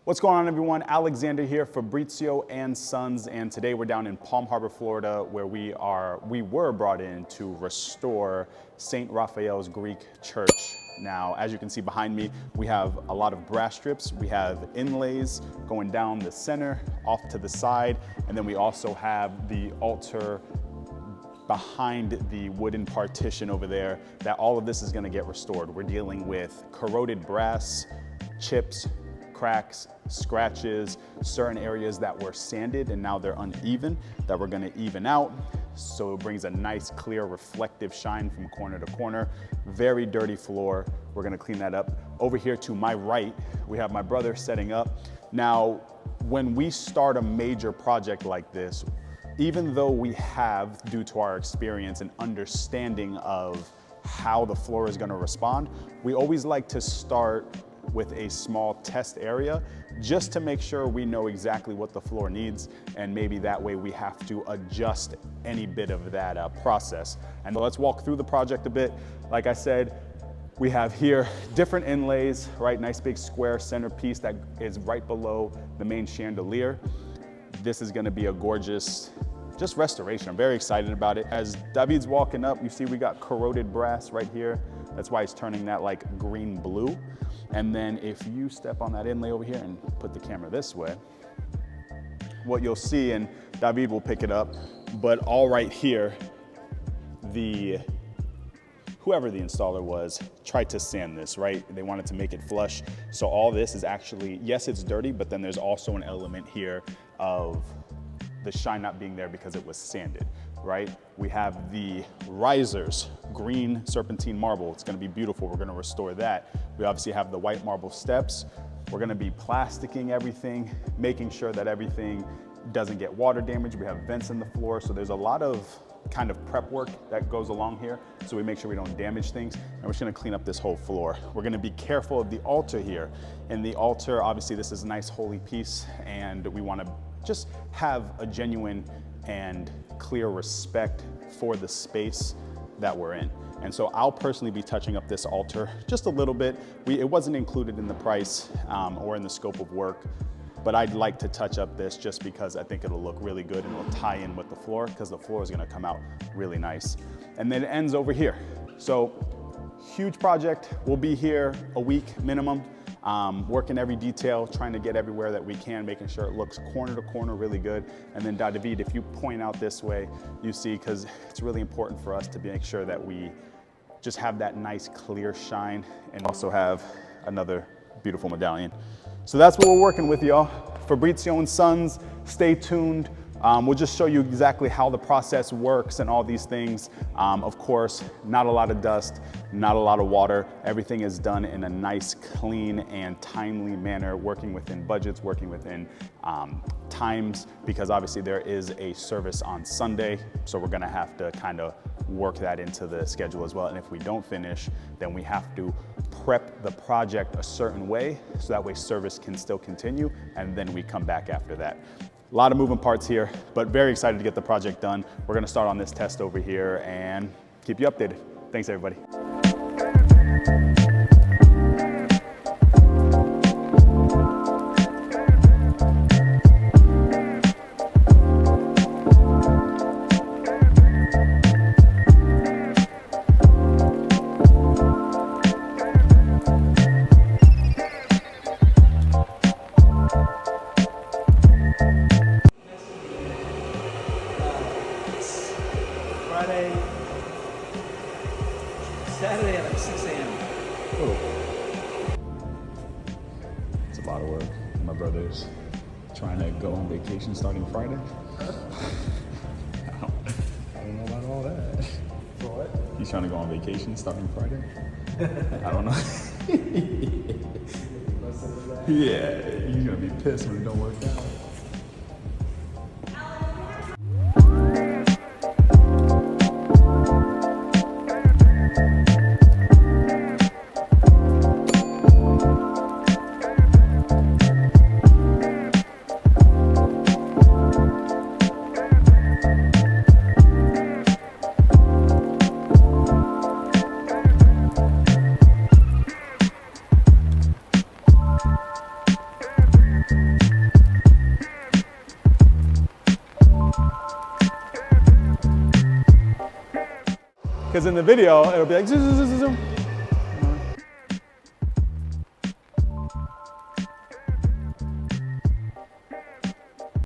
What's going on, everyone? Alexander here, Fabrizio and Sons, and today we're down in Palm Harbor, Florida, where we were brought in to restore St. Raphael's Greek church. Now, as you can see behind me, we have a lot of brass strips. We have inlays going down the center, off to the side, and then we also have the altar behind the wooden partition over there. That all of this is going to get restored. We're dealing with corroded brass, chips, cracks, scratches, certain areas that were sanded and now they're uneven that we're gonna even out. So it brings a nice, clear, reflective shine from corner to corner. Very dirty floor. We're gonna clean that up. Over here to my right, we have my brother setting up. Now, when we start a major project like this, even though we have, due to our experience and understanding of how the floor is gonna respond, we always like to start with a small test area just to make sure we know exactly what the floor needs, and maybe that way we have to adjust any bit of that process. And let's walk through the project a bit. Like I said, we have here different inlays, right? Nice big square centerpiece that is right below the main chandelier. This is gonna be a gorgeous just restoration. I'm very excited about it. As David's walking up, you see we got corroded brass right here. That's why he's turning that like green blue. And then if you step on that inlay over here and put the camera this way, what you'll see, and David will pick it up, but all right here, whoever the installer was tried to sand this, right? They wanted to make it flush. So all this is actually, yes, it's dirty, but then there's also an element here of the shine not being there because it was sanded, right? We have the risers, green serpentine marble. It's gonna be beautiful. We're gonna restore that. We obviously have the white marble steps. We're gonna be plasticking everything, making sure that everything doesn't get water damage. We have vents in the floor. So there's a lot of kind of prep work that goes along here. So we make sure we don't damage things. And we're just gonna clean up this whole floor. We're gonna be careful of the altar here. And the altar, obviously this is a nice holy piece, and we wanna just have a genuine and clear respect for the space that we're in. And so I'll personally be touching up this altar just a little bit. It wasn't included in the price or in the scope of work, but I'd like to touch up this just because I think it'll look really good and it'll tie in with the floor, because the floor is gonna come out really nice. And then it ends over here. So huge project. We'll be here a week minimum. Working every detail, trying to get everywhere that we can, making sure it looks corner to corner really good. And then David, if you point out this way, you see, because it's really important for us to make sure that we just have that nice clear shine and also have another beautiful medallion. So that's what we're working with, y'all. Fabrizio and Sons, stay tuned. We'll just show you exactly how the process works and all these things. Of course, not a lot of dust, not a lot of water. Everything is done in a nice, clean, and timely manner, working within budgets, working within times, because obviously there is a service on Sunday. So we're gonna have to kind of work that into the schedule as well. And if we don't finish, then we have to prep the project a certain way so that way service can still continue, and then we come back after that. A lot of moving parts here, but very excited to get the project done. We're gonna start on this test over here and keep you updated. Thanks, everybody. Saturday at like 6 a.m. Oh. It's a lot of work. My brother's trying to go on vacation starting Friday. I don't know about all that. For what? He's trying to go on vacation starting Friday. I don't know. Yeah, he's gonna be pissed when it don't work out. Because in the video, it'll be like zoom, zoom, zoom, zoom,